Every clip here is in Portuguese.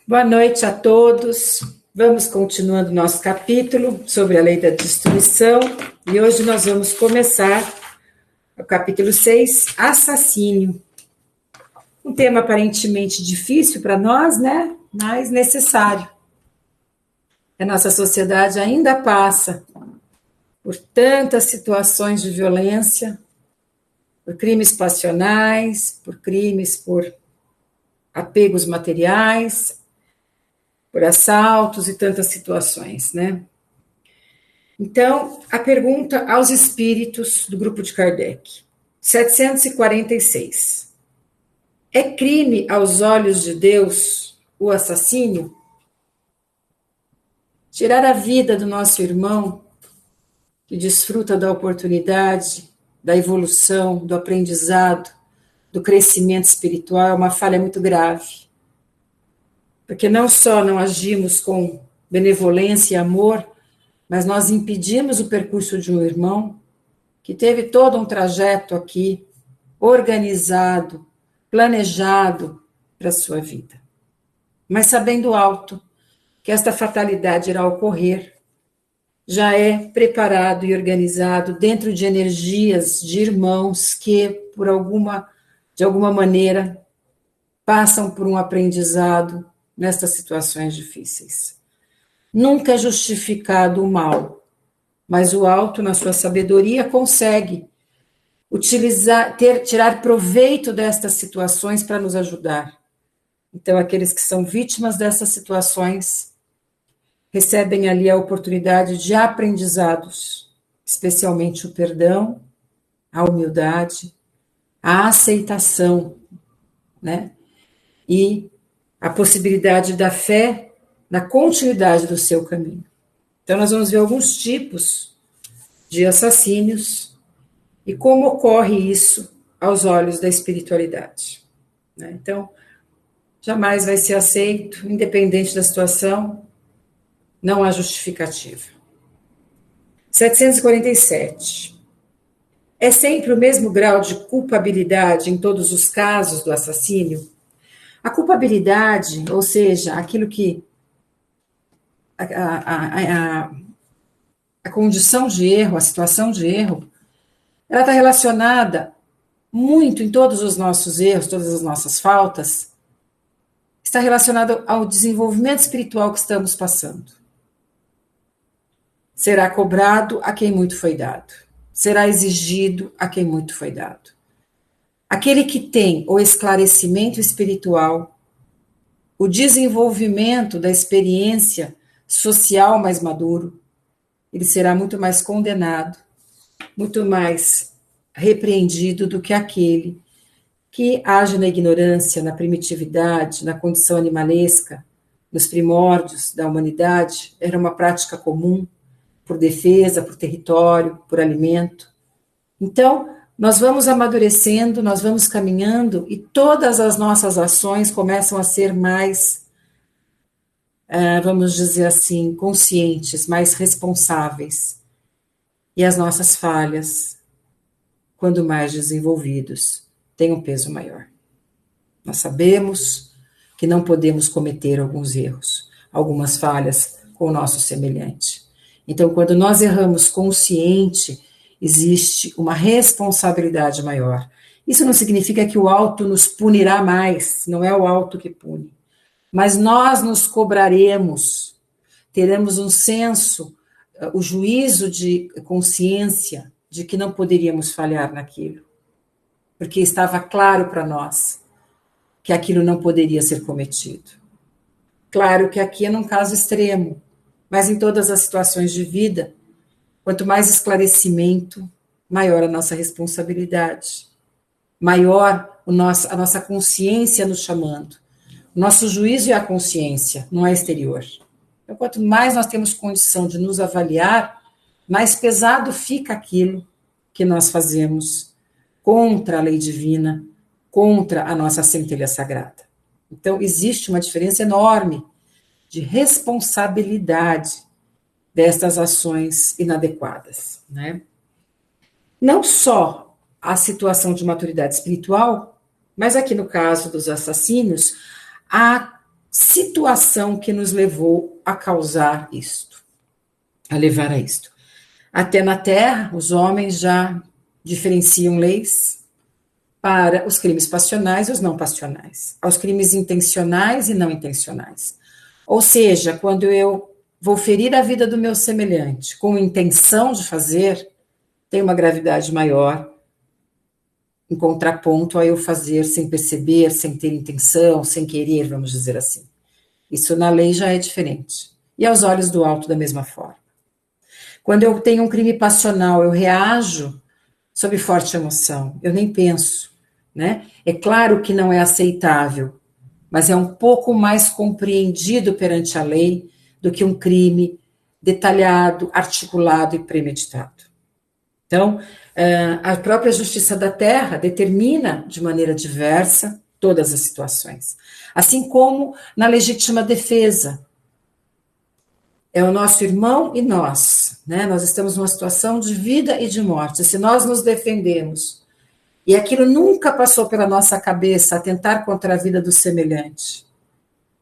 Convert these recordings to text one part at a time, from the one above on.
Boa noite a todos. Vamos continuando nosso capítulo sobre a lei da destruição e hoje nós vamos começar o capítulo 6, assassínio. Um tema aparentemente difícil para nós, né? Mas necessário. A nossa sociedade ainda passa por tantas situações de violência, por crimes passionais, por crimes por apegos materiais, por assaltos e tantas situações, né? Então, a pergunta aos espíritos do grupo de Kardec, 746. É crime aos olhos de Deus o assassínio? Tirar a vida do nosso irmão, que desfruta da oportunidade, da evolução, do aprendizado, do crescimento espiritual, é uma falha muito grave. Porque não só não agimos com benevolência e amor, mas nós impedimos o percurso de um irmão que teve todo um trajeto aqui, organizado, planejado para a sua vida. Mas sabendo alto que esta fatalidade irá ocorrer, já é preparado e organizado dentro de energias de irmãos que, de alguma maneira, passam por um aprendizado nestas situações difíceis. Nunca é justificado o mal, mas o alto, na sua sabedoria, consegue tirar proveito destas situações para nos ajudar. Então, aqueles que são vítimas dessas situações recebem ali a oportunidade de aprendizados, especialmente o perdão, a humildade, a aceitação, né? E a possibilidade da fé na continuidade do seu caminho. Então, nós vamos ver alguns tipos de assassínios e como ocorre isso aos olhos da espiritualidade, né? Então, jamais vai ser aceito, independente da situação, não há justificativa. 747. É sempre o mesmo grau de culpabilidade em todos os casos do assassínio? A culpabilidade, ou seja, aquilo que a condição de erro, a situação de erro, ela está relacionada muito em todos os nossos erros, todas as nossas faltas, está relacionada ao desenvolvimento espiritual que estamos passando. Será cobrado a quem muito foi dado. Será exigido a quem muito foi dado. Aquele que tem o esclarecimento espiritual, o desenvolvimento da experiência social mais maduro, ele será muito mais condenado, muito mais repreendido do que aquele que age na ignorância, na primitividade, na condição animalesca, nos primórdios da humanidade, era uma prática comum, por defesa, por território, por alimento. Então, nós vamos amadurecendo, nós vamos caminhando e todas as nossas ações começam a ser mais, vamos dizer assim, conscientes, mais responsáveis. E as nossas falhas, quando mais desenvolvidos, têm um peso maior. Nós sabemos que não podemos cometer alguns erros, algumas falhas com o nosso semelhante. Então, quando nós erramos consciente, existe uma responsabilidade maior. Isso não significa que o alto nos punirá mais, não é o alto que pune. Mas nós nos cobraremos, teremos um senso, o juízo de consciência de que não poderíamos falhar naquilo, porque estava claro para nós que aquilo não poderia ser cometido. Claro que aqui é num caso extremo, mas em todas as situações de vida, quanto mais esclarecimento, maior a nossa responsabilidade, maior a nossa consciência nos chamando. O nosso juízo é a consciência, não é exterior. Então, quanto mais nós temos condição de nos avaliar, mais pesado fica aquilo que nós fazemos contra a lei divina, contra a nossa centelha sagrada. Então, existe uma diferença enorme de responsabilidade destas ações inadequadas, né? Não só a situação de maturidade espiritual, mas aqui no caso dos assassinos, há situação que nos levou a causar isto, a levar a isto. Até na Terra, os homens já diferenciam leis para os crimes passionais e os não passionais, aos crimes intencionais e não intencionais. Ou seja, quando eu vou ferir a vida do meu semelhante com intenção de fazer, tem uma gravidade maior, em contraponto a eu fazer sem perceber, sem ter intenção, sem querer, vamos dizer assim. Isso na lei já é diferente. E aos olhos do alto da mesma forma. Quando eu tenho um crime passional, eu reajo sob forte emoção, eu nem penso, né? É claro que não é aceitável, mas é um pouco mais compreendido perante a lei do que um crime detalhado, articulado e premeditado. Então, a própria Justiça da Terra determina de maneira diversa todas as situações. Assim como na legítima defesa. É o nosso irmão e nós, né? Nós estamos numa situação de vida e de morte. Se nós nos defendemos e aquilo nunca passou pela nossa cabeça, atentar contra a vida do semelhante,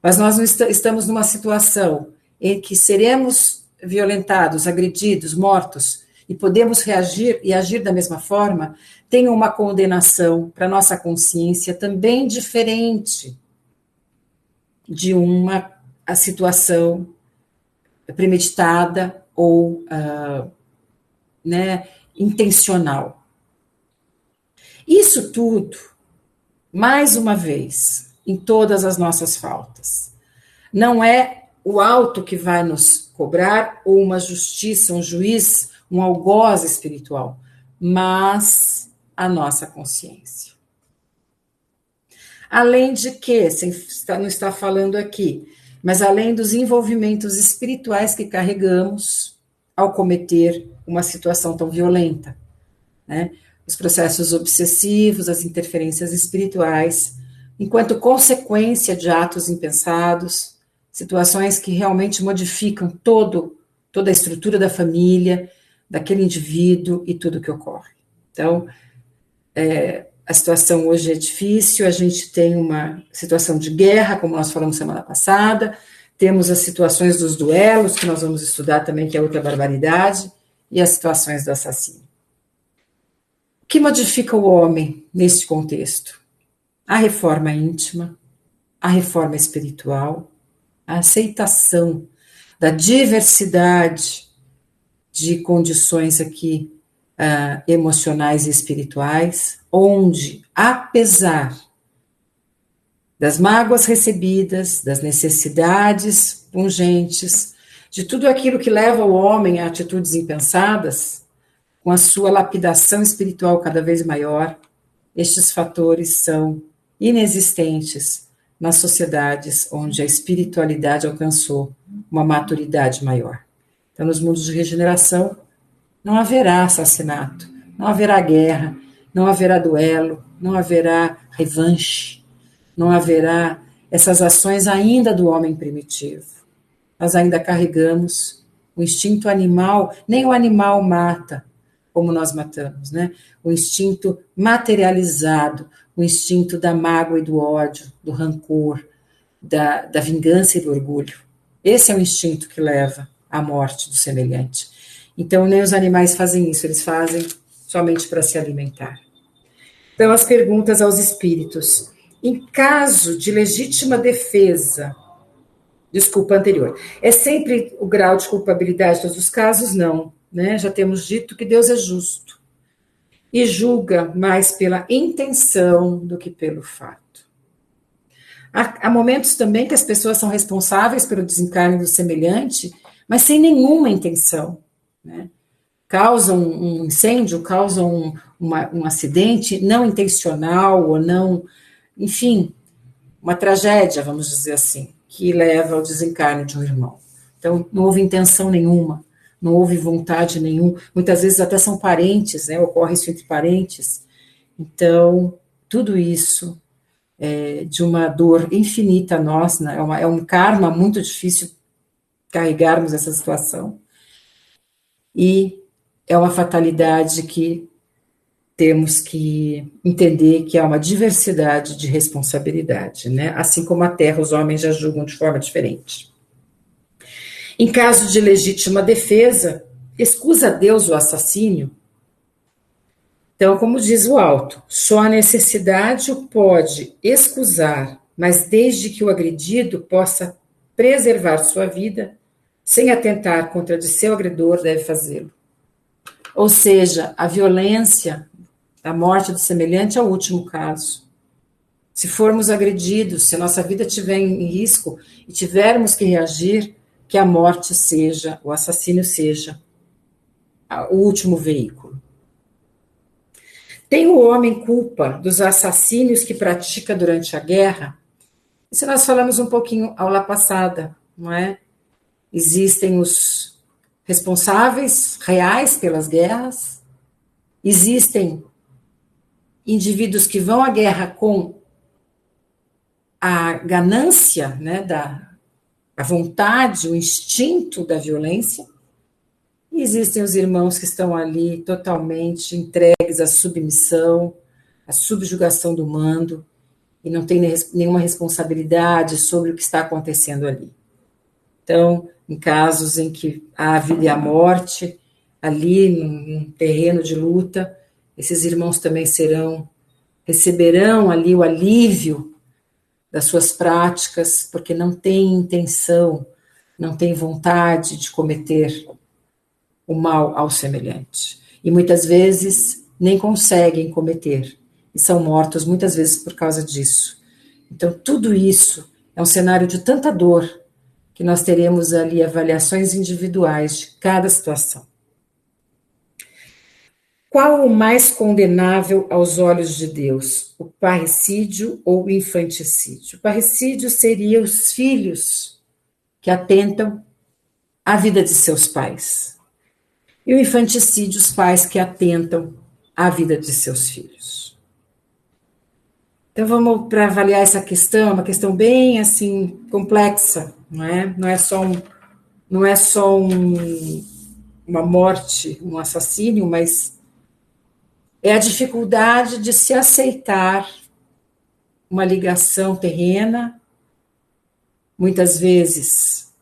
mas nós não estamos numa situação em que seremos violentados, agredidos, mortos, e podemos reagir e agir da mesma forma, tem uma condenação para nossa consciência também diferente de uma situação premeditada ou intencional. Isso tudo, mais uma vez, em todas as nossas faltas, não é o alto que vai nos cobrar, ou uma justiça, um juiz, um algoz espiritual, mas a nossa consciência. Além de que, não está falando aqui, mas além dos envolvimentos espirituais que carregamos ao cometer uma situação tão violenta, né? Os processos obsessivos, as interferências espirituais, enquanto consequência de atos impensados, situações que realmente modificam toda a estrutura da família, daquele indivíduo e tudo que ocorre. Então, a situação hoje é difícil, a gente tem uma situação de guerra, como nós falamos semana passada, temos as situações dos duelos, que nós vamos estudar também, que é outra barbaridade, e as situações do assassino. O que modifica o homem neste contexto? A reforma íntima, a reforma espiritual, a aceitação da diversidade de condições aqui emocionais e espirituais, onde, apesar das mágoas recebidas, das necessidades pungentes, de tudo aquilo que leva o homem a atitudes impensadas, com a sua lapidação espiritual cada vez maior, estes fatores são inexistentes nas sociedades onde a espiritualidade alcançou uma maturidade maior. Então, nos mundos de regeneração, não haverá assassinato, não haverá guerra, não haverá duelo, não haverá revanche, não haverá essas ações ainda do homem primitivo. Nós ainda carregamos o instinto animal, nem o animal mata como nós matamos, né? O instinto materializado, o instinto da mágoa e do ódio, do rancor, da vingança e do orgulho. Esse é o instinto que leva à morte do semelhante. Então, nem os animais fazem isso, eles fazem somente para se alimentar. Então, as perguntas aos espíritos. Em caso de legítima defesa, desculpa, anterior, é sempre o grau de culpabilidade em todos os casos? Não, né? Já temos dito que Deus é justo e julga mais pela intenção do que pelo fato. Há momentos também que as pessoas são responsáveis pelo desencarne do semelhante, mas sem nenhuma intenção, né? Causam um incêndio, causam um acidente não intencional ou não, enfim, uma tragédia, vamos dizer assim, que leva ao desencarne de um irmão. Então, não houve intenção nenhuma, não houve vontade nenhuma, muitas vezes até são parentes, né? Ocorre isso entre parentes. Então, tudo isso de uma dor infinita a nós, né? É um karma muito difícil carregarmos essa situação. E é uma fatalidade que temos que entender que há uma diversidade de responsabilidade, né? Assim como a terra, os homens já julgam de forma diferente. Em caso de legítima defesa, excusa a Deus o assassínio? Então, como diz o auto, só a necessidade o pode excusar, mas desde que o agredido possa preservar sua vida, sem atentar contra de seu agredor, deve fazê-lo. Ou seja, a violência, a morte do semelhante é o último caso. Se formos agredidos, se a nossa vida estiver em risco e tivermos que reagir, que a morte seja, o assassínio seja o último veículo. Tem o homem culpa dos assassínios que pratica durante a guerra? Isso nós falamos um pouquinho aula passada, não é? Existem os responsáveis reais pelas guerras, existem indivíduos que vão à guerra com a ganância, né, a vontade, o instinto da violência, e existem os irmãos que estão ali totalmente entregues à submissão, à subjugação do mando, e não tem nenhuma responsabilidade sobre o que está acontecendo ali. Então, em casos em que há a vida e a morte, ali num terreno de luta, esses irmãos também receberão ali o alívio das suas práticas, porque não têm intenção, não têm vontade de cometer o mal ao semelhante. E muitas vezes nem conseguem cometer, e são mortos muitas vezes por causa disso. Então, tudo isso é um cenário de tanta dor, que nós teremos ali avaliações individuais de cada situação. Qual o mais condenável aos olhos de Deus? O parricídio ou o infanticídio? O parricídio seria os filhos que atentam à vida de seus pais. E o infanticídio, os pais que atentam à vida de seus filhos. Então vamos para avaliar essa questão, uma questão bem assim complexa, não é? Não é só uma morte, um assassínio, mas é a dificuldade de se aceitar uma ligação terrena, muitas vezes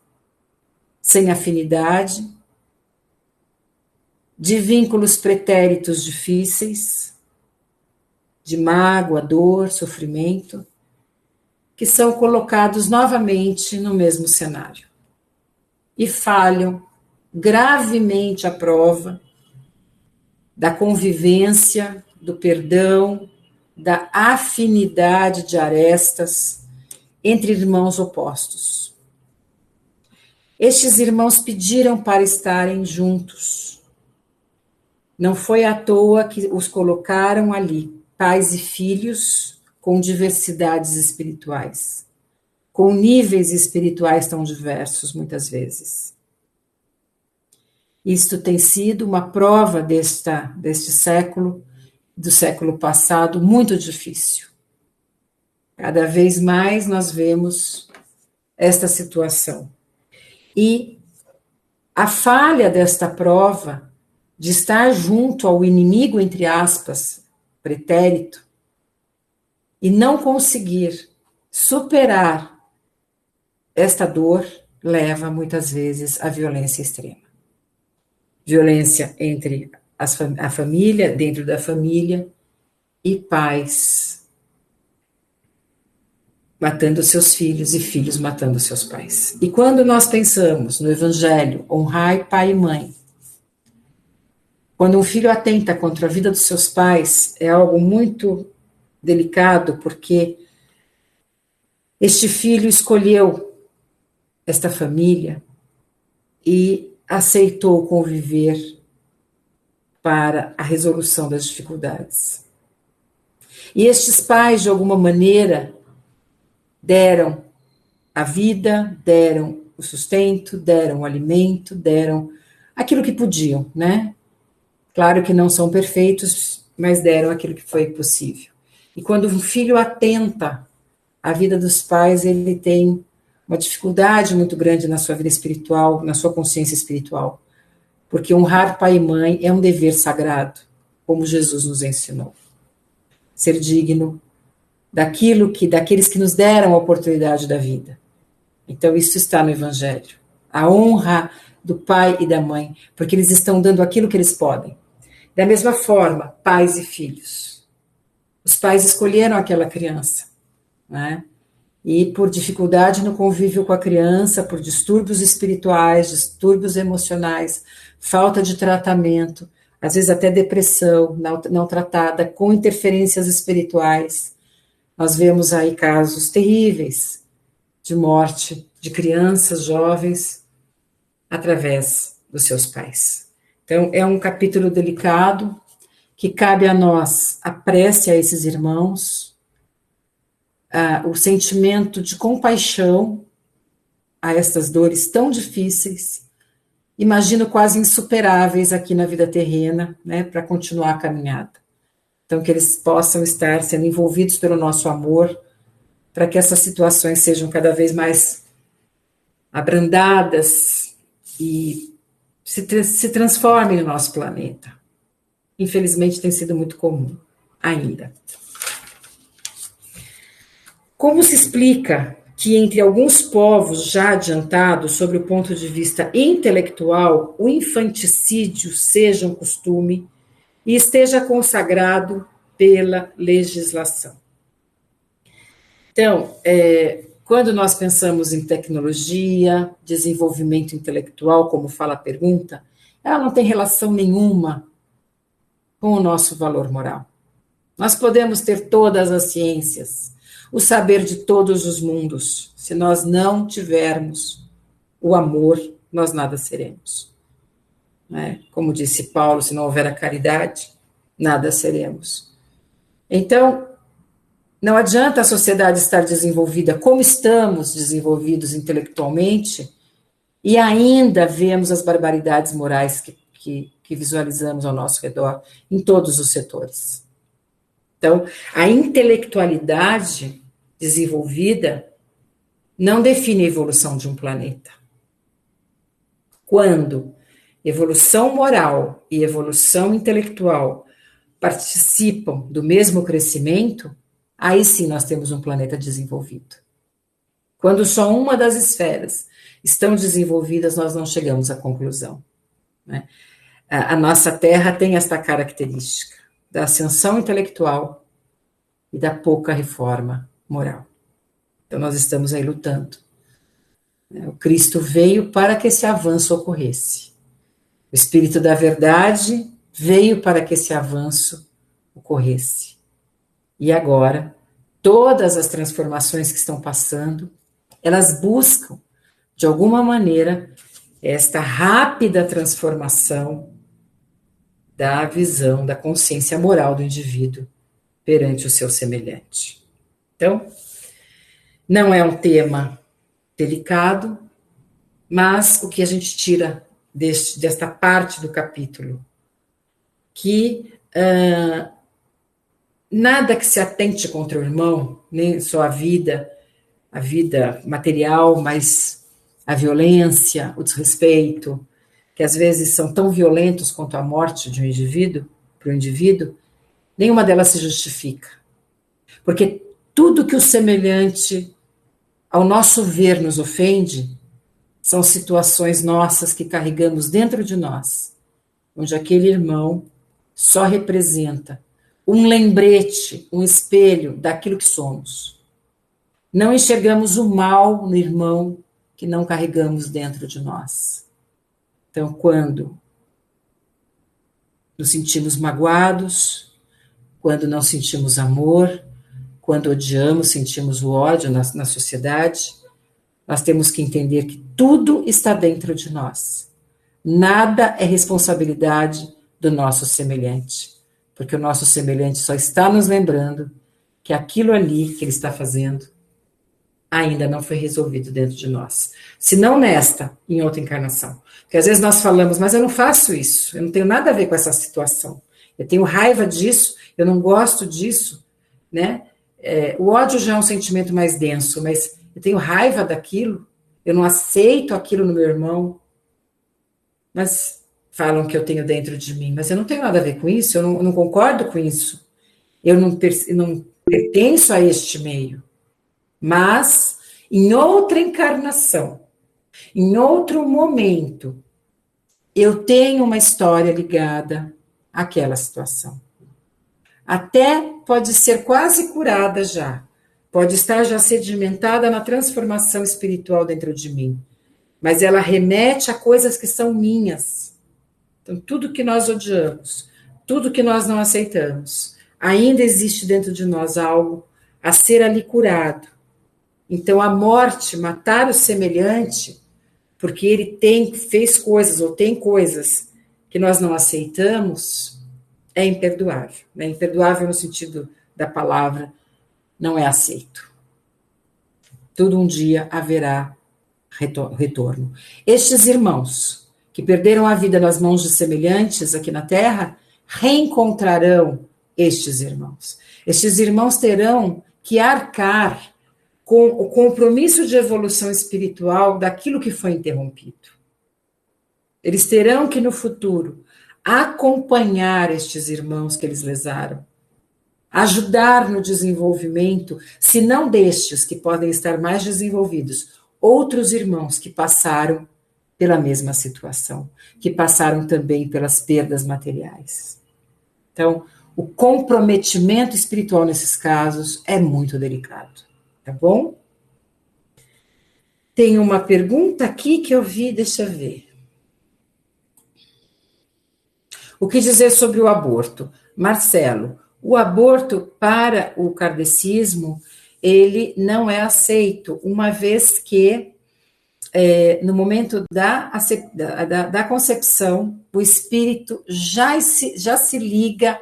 sem afinidade, de vínculos pretéritos difíceis, de mágoa, dor, sofrimento, que são colocados novamente no mesmo cenário e falham gravemente à prova da convivência, do perdão, da afinidade de arestas entre irmãos opostos. Estes irmãos pediram para estarem juntos. Não foi à toa que os colocaram ali, pais e filhos com diversidades espirituais, com níveis espirituais tão diversos, muitas vezes. Isto tem sido uma prova deste século, do século passado, muito difícil. Cada vez mais nós vemos esta situação. E a falha desta prova de estar junto ao inimigo, entre aspas, pretérito, e não conseguir superar esta dor, leva muitas vezes à violência extrema. Violência entre a família, dentro da família, e pais matando seus filhos e filhos matando seus pais. E quando nós pensamos no Evangelho, honrai pai e mãe, quando um filho atenta contra a vida dos seus pais, é algo muito delicado, porque este filho escolheu esta família e aceitou conviver para a resolução das dificuldades. E estes pais, de alguma maneira, deram a vida, deram o sustento, deram o alimento, deram aquilo que podiam, né? Claro que não são perfeitos, mas deram aquilo que foi possível. E quando um filho atenta à vida dos pais, ele tem uma dificuldade muito grande na sua vida espiritual, na sua consciência espiritual. Porque honrar pai e mãe é um dever sagrado. como Jesus nos ensinou. Ser digno daqueles que nos deram a oportunidade da vida. Então, isso está no Evangelho. A honra do pai e da mãe, porque eles estão dando aquilo que eles podem. Da mesma forma, pais e filhos. Os pais escolheram aquela criança, né? E por dificuldade no convívio com a criança, por distúrbios espirituais, distúrbios emocionais, falta de tratamento, às vezes até depressão não tratada, com interferências espirituais. Nós vemos aí casos terríveis de morte de crianças, jovens, através dos seus pais. Então, é um capítulo delicado, que cabe a nós a prece a esses irmãos, o sentimento de compaixão a estas dores tão difíceis, imagino quase insuperáveis aqui na vida terrena, né, para continuar a caminhada. Então, que eles possam estar sendo envolvidos pelo nosso amor, para que essas situações sejam cada vez mais abrandadas e se transformem no nosso planeta. Infelizmente, tem sido muito comum ainda. Como se explica que entre alguns povos já adiantados, sobre o ponto de vista intelectual, o infanticídio seja um costume e esteja consagrado pela legislação? Então, quando nós pensamos em tecnologia, desenvolvimento intelectual, como fala a pergunta, ela não tem relação nenhuma com o nosso valor moral. Nós podemos ter todas as ciências, o saber de todos os mundos. Se nós não tivermos o amor, nós nada seremos. Como disse Paulo, se não houver a caridade, nada seremos. Então, não adianta a sociedade estar desenvolvida como estamos desenvolvidos intelectualmente e ainda vemos as barbaridades morais que visualizamos ao nosso redor em todos os setores. Então, a intelectualidade desenvolvida não define a evolução de um planeta. Quando evolução moral e evolução intelectual participam do mesmo crescimento, aí sim nós temos um planeta desenvolvido. Quando só uma das esferas estão desenvolvidas, nós não chegamos à conclusão, né? A nossa Terra tem esta característica da ascensão intelectual e da pouca reforma moral. Então nós estamos aí lutando. O Cristo veio para que esse avanço ocorresse. O Espírito da Verdade veio para que esse avanço ocorresse. E agora, todas as transformações que estão passando, elas buscam, de alguma maneira, esta rápida transformação da visão, da consciência moral do indivíduo perante o seu semelhante. Então, não é um tema delicado, mas o que a gente tira desta parte do capítulo, que nada que se atente contra o irmão, nem só a vida material, mas a violência, o desrespeito, que às vezes são tão violentos quanto a morte de um indivíduo, para o indivíduo, nenhuma delas se justifica. Porque tudo que o semelhante, ao nosso ver, nos ofende, são situações nossas que carregamos dentro de nós, onde aquele irmão só representa um lembrete, um espelho daquilo que somos. Não enxergamos o mal no irmão que não carregamos dentro de nós. Então, quando nos sentimos magoados, quando não sentimos amor, quando odiamos, sentimos o ódio na sociedade, nós temos que entender que tudo está dentro de nós. Nada é responsabilidade do nosso semelhante, porque o nosso semelhante só está nos lembrando que aquilo ali que ele está fazendo ainda não foi resolvido dentro de nós. Se não nesta, em outra encarnação. Porque às vezes nós falamos, mas eu não faço isso, eu não tenho nada a ver com essa situação. Eu tenho raiva disso, eu não gosto disso, né? O ódio já é um sentimento mais denso, mas eu tenho raiva daquilo, eu não aceito aquilo no meu irmão. Mas falam que eu tenho dentro de mim, mas eu não tenho nada a ver com isso, eu não concordo com isso, eu não pertenço a este meio. Mas, em outra encarnação, em outro momento, eu tenho uma história ligada àquela situação. Até pode ser quase curada já, pode estar já sedimentada na transformação espiritual dentro de mim, mas ela remete a coisas que são minhas. Então, tudo que nós odiamos, tudo que nós não aceitamos, ainda existe dentro de nós algo a ser ali curado. Então, a morte, matar o semelhante, porque ele fez coisas ou tem coisas que nós não aceitamos, é imperdoável. É imperdoável no sentido da palavra, não é aceito. Tudo um dia haverá retorno. Estes irmãos que perderam a vida nas mãos de semelhantes aqui na Terra, reencontrarão estes irmãos. Estes irmãos terão que arcar com o compromisso de evolução espiritual daquilo que foi interrompido. Eles terão que, no futuro, acompanhar estes irmãos que eles lesaram, ajudar no desenvolvimento, se não destes que podem estar mais desenvolvidos, outros irmãos que passaram pela mesma situação, que passaram também pelas perdas materiais. Então, o comprometimento espiritual nesses casos é muito delicado, tá bom? Tem uma pergunta aqui que eu vi, deixa eu ver. O que dizer sobre o aborto? Marcelo, o aborto para o kardecismo, ele não é aceito, uma vez que no momento da concepção, o espírito já se liga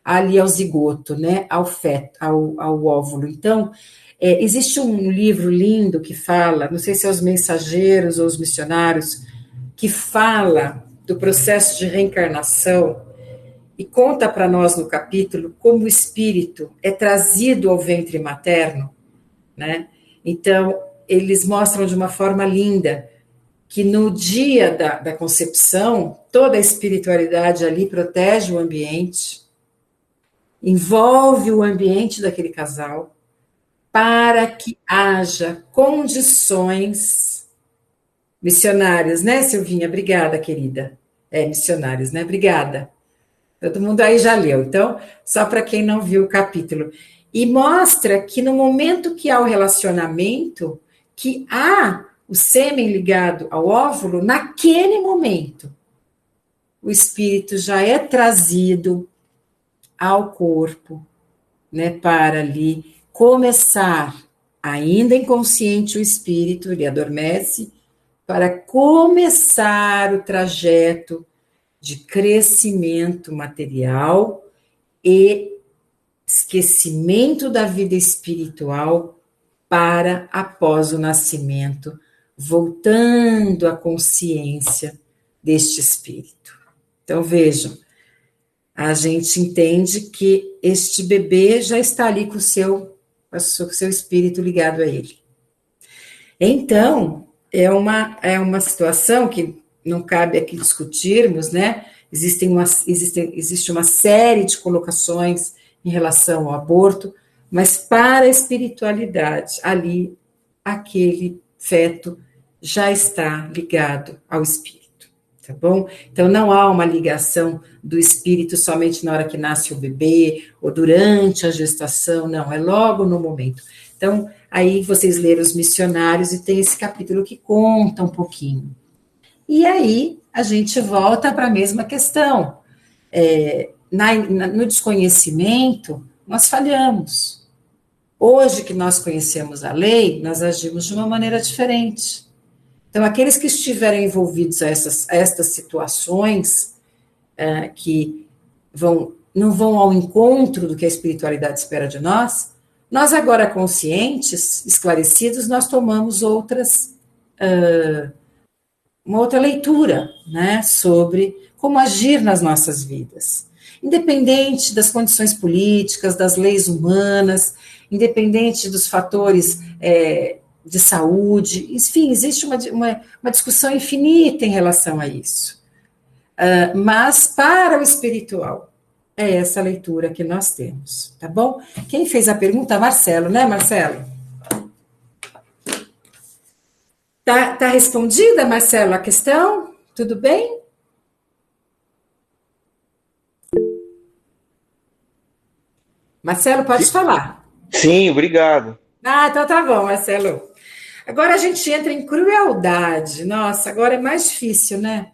ali ao zigoto, né, ao feto, ao óvulo. Então, existe um livro lindo que fala, não sei se é os mensageiros ou os missionários, que fala do processo de reencarnação e conta para nós no capítulo como o espírito é trazido ao ventre materno, né? Então, eles mostram de uma forma linda que no dia da concepção, toda a espiritualidade ali protege o ambiente, envolve o ambiente daquele casal, para que haja condições missionários, né, Silvinha? Obrigada, querida. Missionários, né? Obrigada. Todo mundo aí já leu. Então, só para quem não viu o capítulo. E mostra que no momento que há o relacionamento, que há o sêmen ligado ao óvulo, naquele momento, o espírito já é trazido ao corpo, né, para ali começar, ainda inconsciente o espírito, ele adormece, para começar o trajeto de crescimento material e esquecimento da vida espiritual para após o nascimento, voltando à consciência deste espírito. Então, vejam, a gente entende que este bebê já está ali com o seu espírito ligado a ele. Então, é uma situação que não cabe aqui discutirmos, né? Existe uma série de colocações em relação ao aborto, mas para a espiritualidade, ali, aquele feto já está ligado ao espírito, tá bom? Então, não há uma ligação do espírito somente na hora que nasce o bebê, ou durante a gestação, não, é logo no momento. Então, aí vocês leram os missionários e tem esse capítulo que conta um pouquinho. E aí, a gente volta para a mesma questão. No desconhecimento, nós falhamos. Hoje que nós conhecemos a lei, nós agimos de uma maneira diferente. Então, aqueles que estiverem envolvidos a estas situações, que não vão ao encontro do que a espiritualidade espera de nós, nós agora conscientes, esclarecidos, nós tomamos uma outra leitura, né, sobre como agir nas nossas vidas. Independente das condições políticas, das leis humanas, independente dos fatores de saúde, enfim, existe uma discussão infinita em relação a isso. Mas para o espiritual, é essa leitura que nós temos, tá bom? Quem fez a pergunta? Marcelo, né, Marcelo? Tá respondida, Marcelo, a questão? Tudo bem? Marcelo, pode falar. Sim, obrigado. Então tá bom, Marcelo. Agora a gente entra em crueldade. Nossa, agora é mais difícil, né?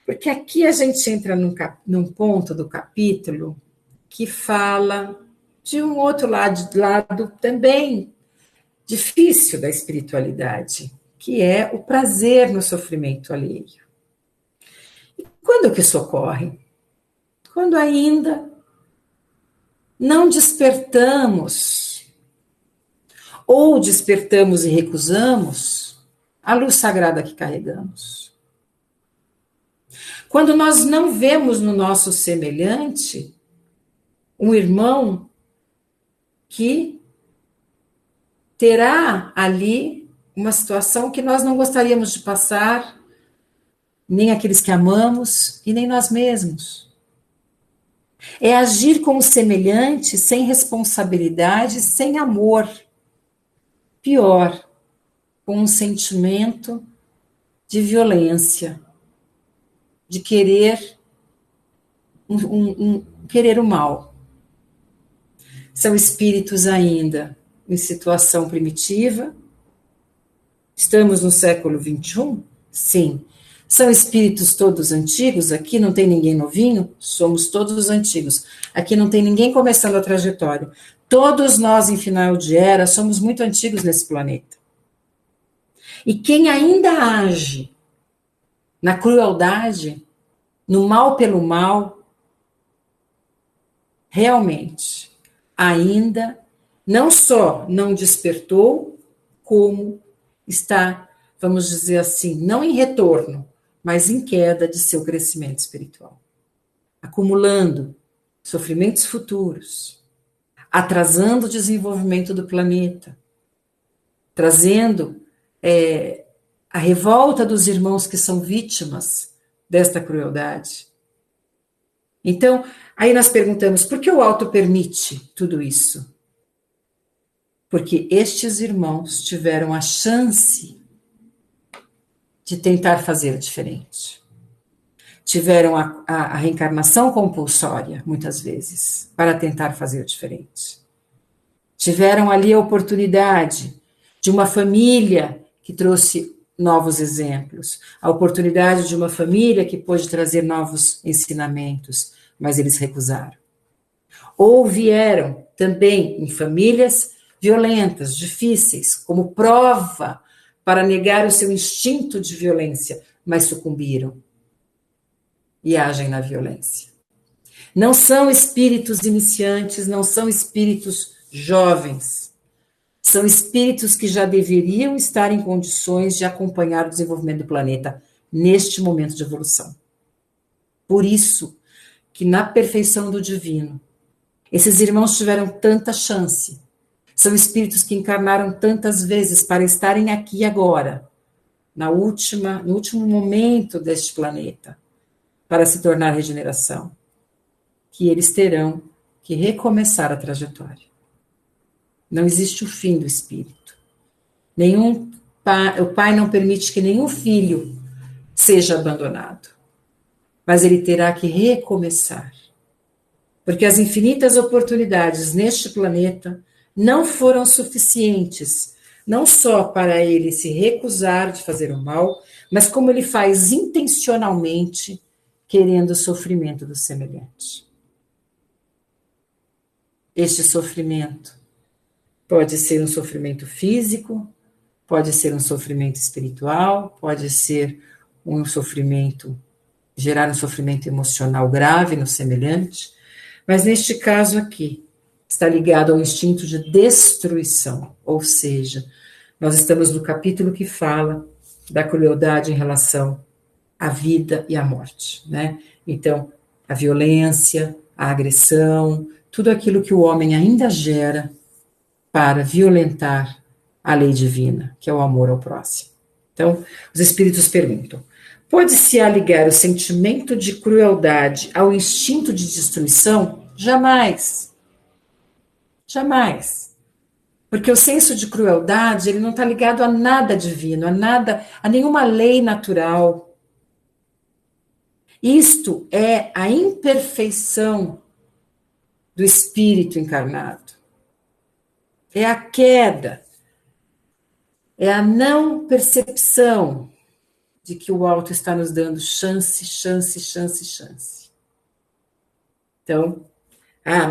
Porque aqui a gente entra num ponto do capítulo que fala de um outro lado também difícil da espiritualidade, que é o prazer no sofrimento alheio. E quando que isso ocorre? Quando ainda não despertamos, ou despertamos e recusamos a luz sagrada que carregamos. Quando nós não vemos no nosso semelhante um irmão que terá ali uma situação que nós não gostaríamos de passar, nem aqueles que amamos e nem nós mesmos. É agir com o semelhante sem responsabilidade, sem amor. Pior, com um sentimento de violência, de querer querer o mal. São espíritos ainda em situação primitiva. Estamos no século XXI? Sim. São espíritos todos antigos? Aqui não tem ninguém novinho? Somos todos antigos. Aqui não tem ninguém começando a trajetória. Todos nós, em final de era, somos muito antigos nesse planeta. E quem ainda age na crueldade, no mal pelo mal, realmente, ainda não só não despertou, como está, vamos dizer assim, não em retorno, mas em queda de seu crescimento espiritual. Acumulando sofrimentos futuros, atrasando o desenvolvimento do planeta, trazendo a revolta dos irmãos que são vítimas desta crueldade. Então, aí nós perguntamos, por que o alto permite tudo isso? Porque estes irmãos tiveram a chance de tentar fazer diferente. Tiveram a reencarnação compulsória, muitas vezes, para tentar fazer diferente. Tiveram ali a oportunidade de uma família que trouxe novos exemplos, a oportunidade de uma família que pôde trazer novos ensinamentos, mas eles recusaram. Ou vieram também em famílias violentas, difíceis, como prova para negar o seu instinto de violência, mas sucumbiram e agem na violência. Não são espíritos iniciantes, não são espíritos jovens, são espíritos que já deveriam estar em condições de acompanhar o desenvolvimento do planeta neste momento de evolução. Por isso que na perfeição do divino, esses irmãos tiveram tanta chance. São espíritos que encarnaram tantas vezes para estarem aqui agora, no último momento deste planeta, para se tornar regeneração, que eles terão que recomeçar a trajetória. Não existe o fim do espírito. O pai não permite que nenhum filho seja abandonado, mas ele terá que recomeçar. Porque as infinitas oportunidades neste planeta não foram suficientes, não só para ele se recusar de fazer o mal, mas como ele faz intencionalmente, querendo o sofrimento do semelhante. Este sofrimento pode ser um sofrimento físico, pode ser um sofrimento espiritual, pode ser um sofrimento, gerar um sofrimento emocional grave no semelhante, mas neste caso aqui, está ligado ao instinto de destruição, ou seja, nós estamos no capítulo que fala da crueldade em relação à vida e à morte, né? Então, a violência, a agressão, tudo aquilo que o homem ainda gera para violentar a lei divina, que é o amor ao próximo. Então, os espíritos perguntam, Pode-se aligar o sentimento de crueldade ao instinto de destruição? Jamais. Jamais. Porque o senso de crueldade, ele não está ligado a nada divino, a nenhuma lei natural. Isto é a imperfeição do espírito encarnado. É a queda, é a não percepção de que o alto está nos dando chance, chance, chance, chance. Então,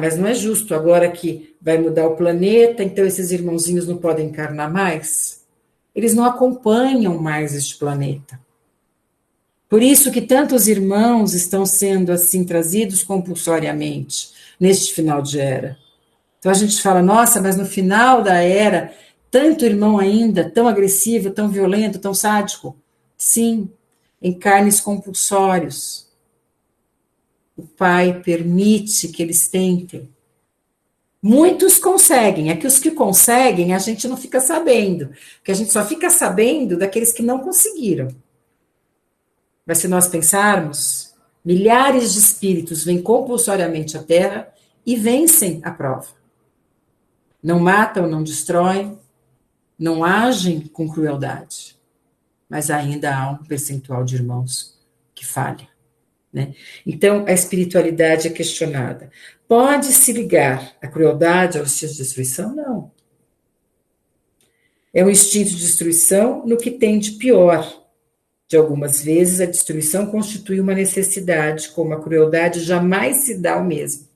mas não é justo agora que vai mudar o planeta, então esses irmãozinhos não podem encarnar mais? Eles não acompanham mais este planeta. Por isso que tantos irmãos estão sendo assim trazidos compulsoriamente neste final de era. Então a gente fala, nossa, mas no final da era, tanto irmão ainda, tão agressivo, tão violento, tão sádico. Sim, encarnes compulsórios. O Pai permite que eles tentem. Muitos conseguem, é que os que conseguem a gente não fica sabendo, porque a gente só fica sabendo daqueles que não conseguiram. Mas se nós pensarmos, milhares de espíritos vêm compulsoriamente à Terra e vencem a prova. Não matam, não destroem, não agem com crueldade. Mas ainda há um percentual de irmãos que falha. Né? Então, a espiritualidade é questionada. Pode-se ligar a crueldade ao instinto de destruição? Não. É um instinto de destruição no que tem de pior. De algumas vezes, a destruição constitui uma necessidade, como a crueldade jamais se dá ao mesmo.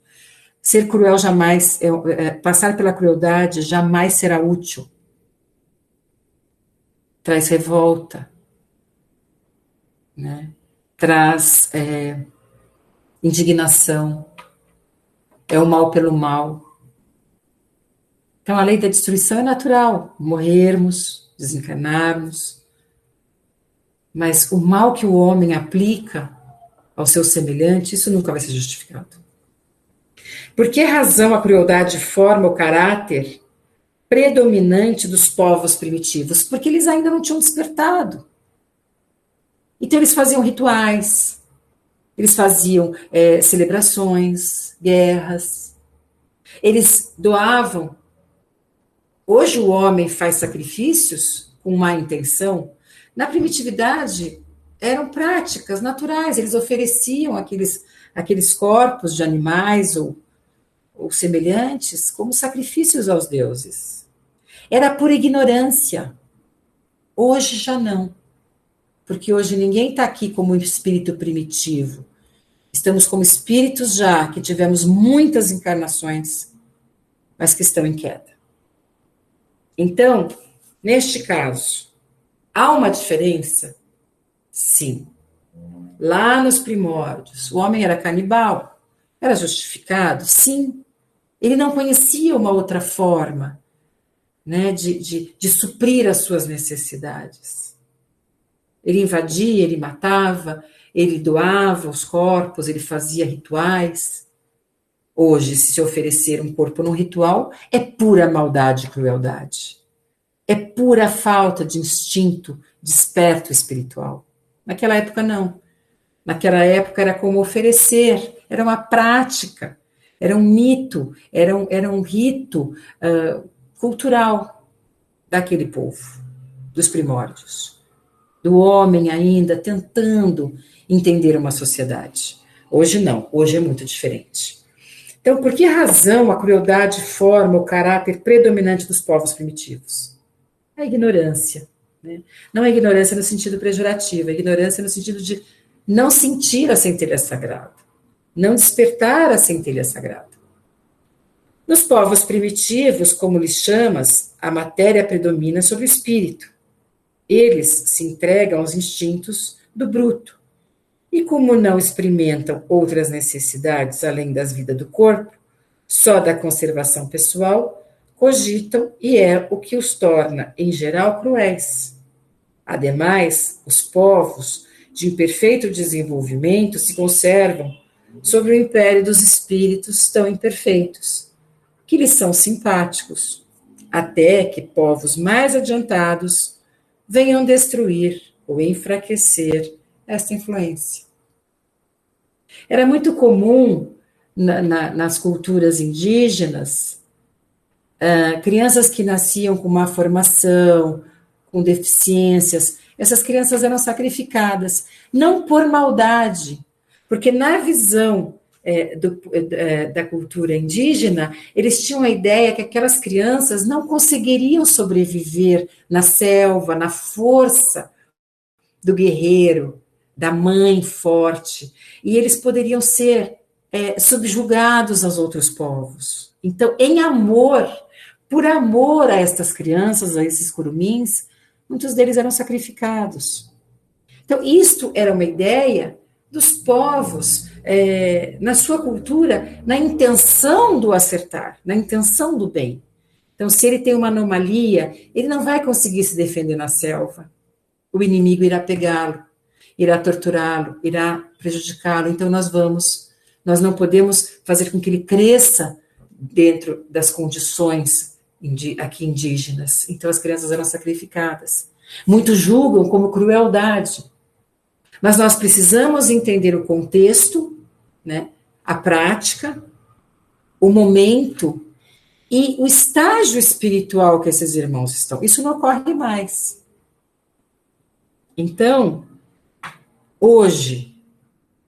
Ser cruel jamais, passar pela crueldade jamais será útil. Traz revolta, né? Traz indignação, é o mal pelo mal. Então, a lei da destruição é natural, morrermos, desencarnarmos, mas o mal que o homem aplica ao seu semelhante, isso nunca vai ser justificado. Por que razão a crueldade forma o caráter predominante dos povos primitivos? Porque eles ainda não tinham despertado. Então, eles faziam rituais, eles faziam celebrações, guerras, eles doavam. Hoje o homem faz sacrifícios com má intenção. Na primitividade, eram práticas naturais, eles ofereciam aqueles corpos de animais ou semelhantes como sacrifícios aos deuses. Era por ignorância. Hoje já não. Porque hoje ninguém está aqui como espírito primitivo. Estamos como espíritos já, que tivemos muitas encarnações, mas que estão em queda. Então, neste caso, há uma diferença? Sim. Lá nos primórdios, o homem era canibal. Era justificado? Sim. Ele não conhecia uma outra forma, né, de suprir as suas necessidades. Ele invadia, ele matava, ele doava os corpos, ele fazia rituais. Hoje, se oferecer um corpo num ritual, é pura maldade e crueldade. É pura falta de instinto desperto espiritual. Naquela época, não. Naquela época era como oferecer, era uma prática, era um mito, era um rito cultural daquele povo, dos primórdios. Do homem ainda tentando entender uma sociedade. Hoje não, hoje é muito diferente. Então, por que razão a crueldade forma o caráter predominante dos povos primitivos? A ignorância. Né? Não a ignorância no sentido pejorativo, a ignorância no sentido de não sentir a centelha sagrada, não despertar a centelha sagrada. Nos povos primitivos, como lhes chamas, a matéria predomina sobre o espírito. Eles se entregam aos instintos do bruto. E como não experimentam outras necessidades além das vidas do corpo, só da conservação pessoal, cogitam e é o que os torna, em geral, cruéis. Ademais, os povos de imperfeito desenvolvimento se conservam sob o império dos espíritos tão imperfeitos, que lhes são simpáticos, até que povos mais adiantados venham destruir ou enfraquecer essa influência. Era muito comum nas culturas indígenas, crianças que nasciam com má formação, com deficiências, essas crianças eram sacrificadas, não por maldade, porque na visão da cultura indígena, eles tinham a ideia que aquelas crianças não conseguiriam sobreviver na selva, na força do guerreiro, da mãe forte, e eles poderiam ser subjugados aos outros povos. Então, em amor, por amor a estas crianças, a esses curumins, muitos deles eram sacrificados. Então, isto era uma ideia dos povos, na sua cultura, na intenção do acertar, na intenção do bem. Então, se ele tem uma anomalia, ele não vai conseguir se defender na selva. O inimigo irá pegá-lo, irá torturá-lo, irá prejudicá-lo. Então, nós não podemos fazer com que ele cresça dentro das condições aqui indígenas. Então, as crianças eram sacrificadas. Muitos julgam como crueldade. Mas nós precisamos entender o contexto, né, a prática, o momento e o estágio espiritual que esses irmãos estão. Isso não ocorre mais. Então, hoje,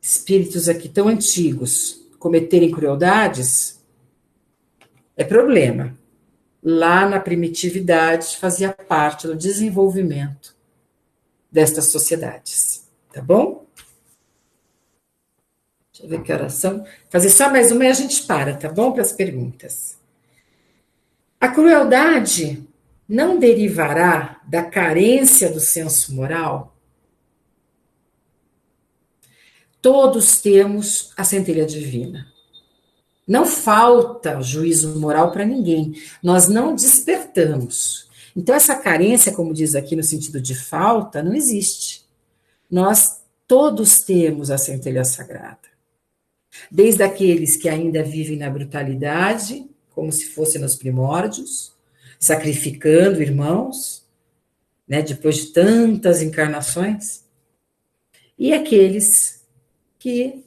espíritos aqui tão antigos cometerem crueldades é problema. Lá na primitividade fazia parte do desenvolvimento destas sociedades. Tá bom? Deixa eu ver que oração. Fazer só mais uma e a gente para, tá bom? Para as perguntas. A crueldade não derivará da carência do senso moral? Todos temos a centelha divina. Não falta juízo moral para ninguém. Nós não despertamos. Então, essa carência, como diz aqui no sentido de falta, não existe. Nós todos temos a centelha sagrada. Desde aqueles que ainda vivem na brutalidade, como se fosse nos primórdios, sacrificando irmãos, né, depois de tantas encarnações, e aqueles que,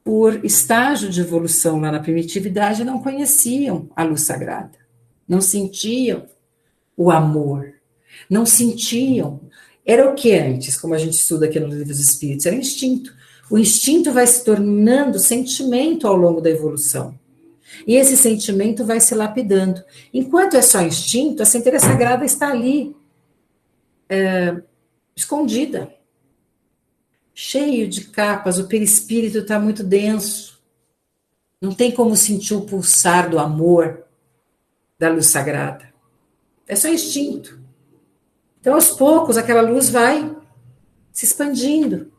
por estágio de evolução lá na primitividade, não conheciam a luz sagrada, não sentiam o amor, não sentiam. Era o que antes, como a gente estuda aqui no Livro dos Espíritos, era o instinto. O instinto vai se tornando sentimento ao longo da evolução. E esse sentimento vai se lapidando. Enquanto é só instinto, a centelha sagrada está ali, escondida, cheio de capas, o perispírito está muito denso. Não tem como sentir o pulsar do amor, da luz sagrada. É só instinto. Então, aos poucos, aquela luz vai se expandindo.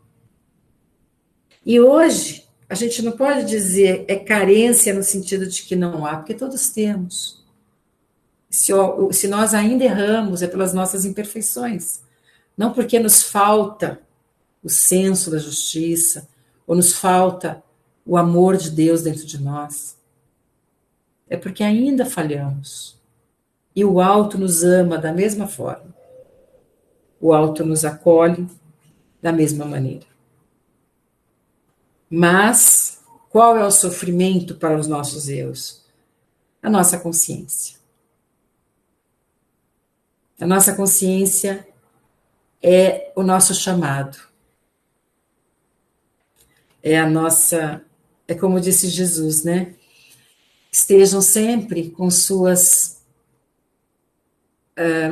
E hoje, a gente não pode dizer carência no sentido de que não há, porque todos temos. Se nós ainda erramos, é pelas nossas imperfeições. Não porque nos falta o senso da justiça, ou nos falta o amor de Deus dentro de nós. É porque ainda falhamos. E o alto nos ama da mesma forma. O alto nos acolhe da mesma maneira. Mas, qual é o sofrimento para os nossos erros? A nossa consciência. A nossa consciência é o nosso chamado. É como disse Jesus, né? Estejam sempre com suas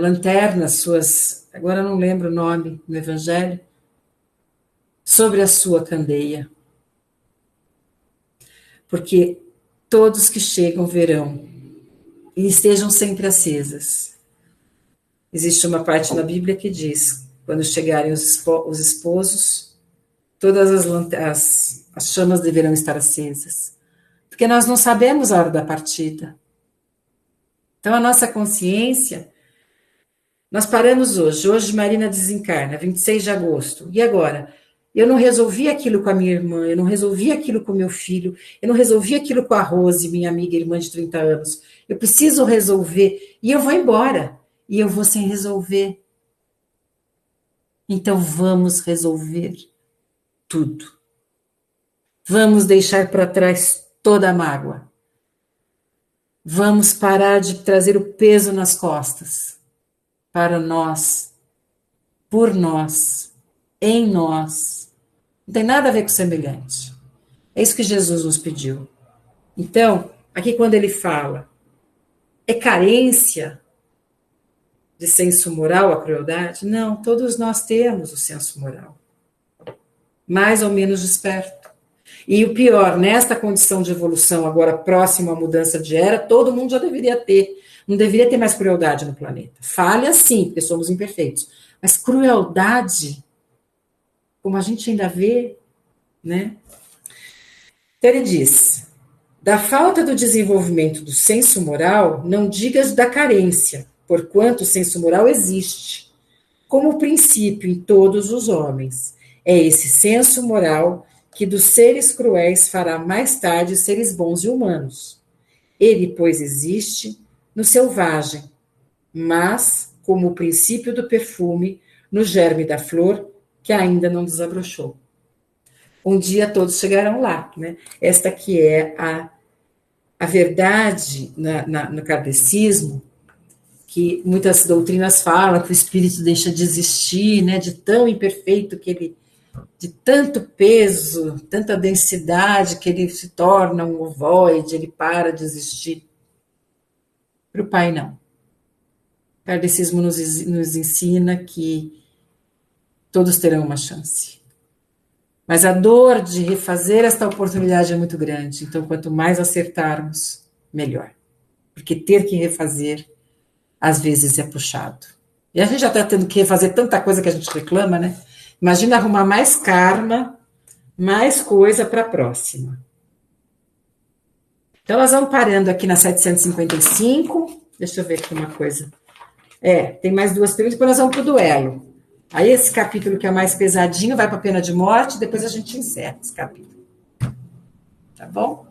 lanternas, agora eu não lembro o nome no Evangelho, sobre a sua candeia. Porque todos que chegam verão, e estejam sempre acesas. Existe uma parte na Bíblia que diz, quando chegarem os esposos, todas as chamas deverão estar acesas. Porque nós não sabemos a hora da partida. Então, a nossa consciência, nós paramos hoje Marina desencarna, 26 de agosto, e agora? Eu não resolvi aquilo com a minha irmã, eu não resolvi aquilo com meu filho, eu não resolvi aquilo com a Rose, minha amiga irmã de 30 anos. Eu preciso resolver, e eu vou embora, e eu vou sem resolver. Então vamos resolver tudo. Vamos deixar para trás toda a mágoa. Vamos parar de trazer o peso nas costas para nós, por nós, em nós. Não tem nada a ver com o semelhante. É isso que Jesus nos pediu. Então, aqui quando ele fala, é carência de senso moral a crueldade? Não, todos nós temos o senso moral. Mais ou menos desperto. E o pior, nesta condição de evolução, agora próximo à mudança de era, todo mundo já deveria ter. Não deveria ter mais crueldade no planeta. Falha sim, porque somos imperfeitos. Mas crueldade, como a gente ainda vê, né? Então ele diz, da falta do desenvolvimento do senso moral, não digas da carência, porquanto o senso moral existe, como princípio em todos os homens. É esse senso moral que dos seres cruéis fará mais tarde seres bons e humanos. Ele, pois, existe no selvagem, mas como o princípio do perfume no germe da flor que ainda não desabrochou. Um dia todos chegarão lá, né? Esta que é a verdade no kardecismo, que muitas doutrinas falam que o espírito deixa de existir, né? De tão imperfeito que ele, de tanto peso, tanta densidade que ele se torna um ovoide, ele para de existir. Para o Pai, não. O kardecismo nos ensina que todos terão uma chance. Mas a dor de refazer esta oportunidade é muito grande. Então, quanto mais acertarmos, melhor. Porque ter que refazer, às vezes, é puxado. E a gente já está tendo que refazer tanta coisa que a gente reclama, né? Imagina arrumar mais karma, mais coisa para a próxima. Então, nós vamos parando aqui na 755. Deixa eu ver aqui uma coisa. Tem mais duas perguntas, depois nós vamos para o duelo. Aí esse capítulo que é mais pesadinho vai para a pena de morte, depois a gente encerra esse capítulo. Tá bom?